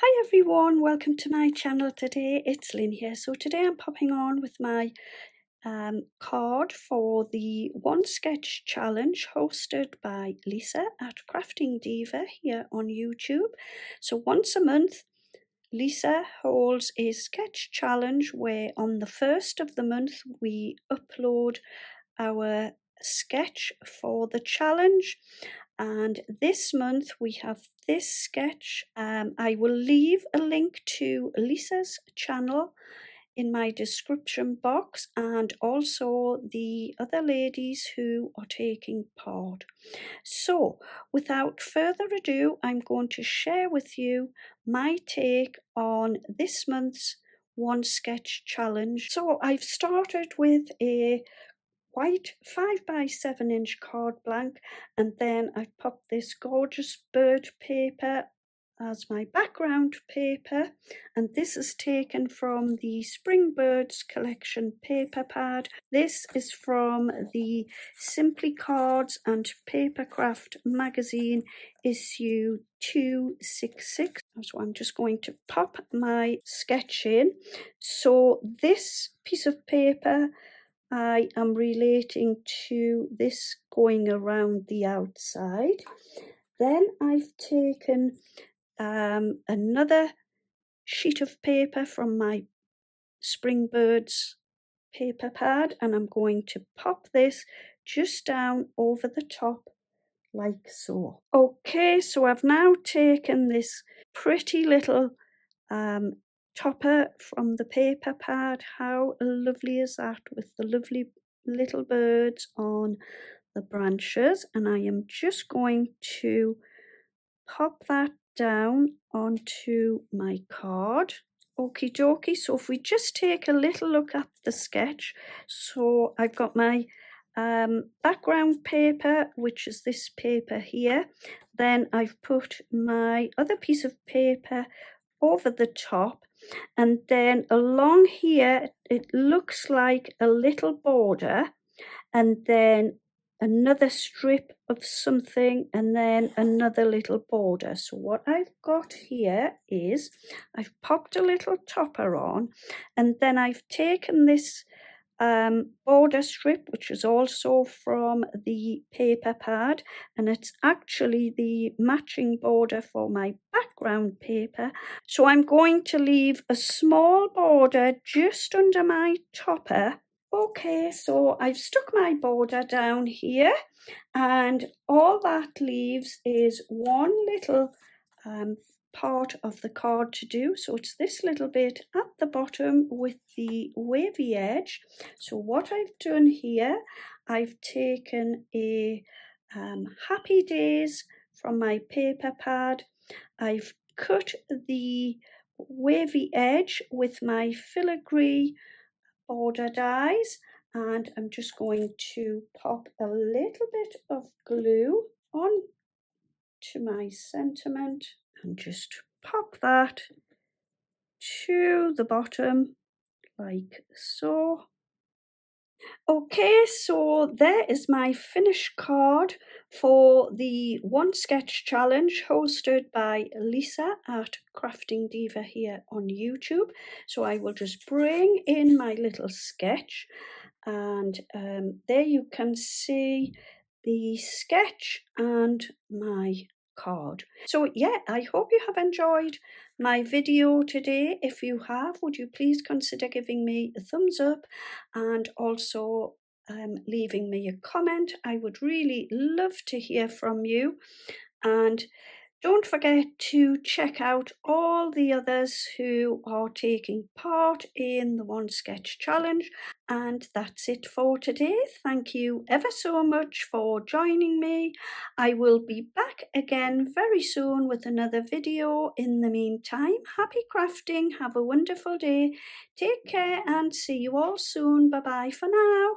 Hi everyone, welcome to my channel today. It's Lynn here. So today I'm popping on with my card for the One Sketch Challenge hosted by Lisa at Crafting Diva here on YouTube. So once a month, Lisa holds a sketch challenge where on the first of the month we upload our sketch for the challenge, and this month we have this sketch. I will leave a link to Lisa's channel in my description box, and also the other ladies who are taking part. So without further ado, I'm going to share with you my take on this month's One Sketch Challenge. So I've started with a white 5x7 inch card blank, and then I popped this gorgeous bird paper as my background paper, and this is taken from the Spring Birds collection paper pad. This is from the Simply Cards and Papercraft magazine issue 266. So I'm just going to pop my sketch in. So this piece of paper I am relating to this going around the outside. Then I've taken another sheet of paper from my Spring Birds paper pad, and I'm going to pop this just down over the top like so. Okay, so I've now taken this pretty little topper from the paper pad. How lovely is that, with the lovely little birds on the branches, and I am just going to pop that down onto my card. Okie dokie. So if we just take a little look at the sketch, so I've got my background paper, which is this paper here. Then I've put my other piece of paper over the top, and then along here it looks like a little border, and then another strip of something, and then another little border. So what I've got here is I've popped a little topper on, and then I've taken this border strip, which is also from the paper pad, and it's actually the matching border for my background paper. So I'm going to leave a small border just under my topper. Okay, so I've stuck my border down here, and all that leaves is one little part of the card to do. So it's this little bit at the bottom with the wavy edge. So what I've done here, I've taken a Happy Days from my paper pad. I've cut the wavy edge with my filigree border dies, and I'm just going to pop a little bit of glue on to my sentiment and just pop that to the bottom like so. Okay, so there is my finished card for the One Sketch Challenge hosted by Lisa at Crafting Diva here on YouTube. So I will just bring in my little sketch, and there you can see the sketch and my card. So yeah, I hope you have enjoyed my video today. If you have, would you please consider giving me a thumbs up, and also leaving me a comment. I would really love to hear from you, and don't forget to check out all the others who are taking part in the One Sketch Challenge. And that's it for today. Thank you ever so much for joining me. I will be back again very soon with another video. In the meantime, happy crafting. Have a wonderful day. Take care and see you all soon. Bye bye for now.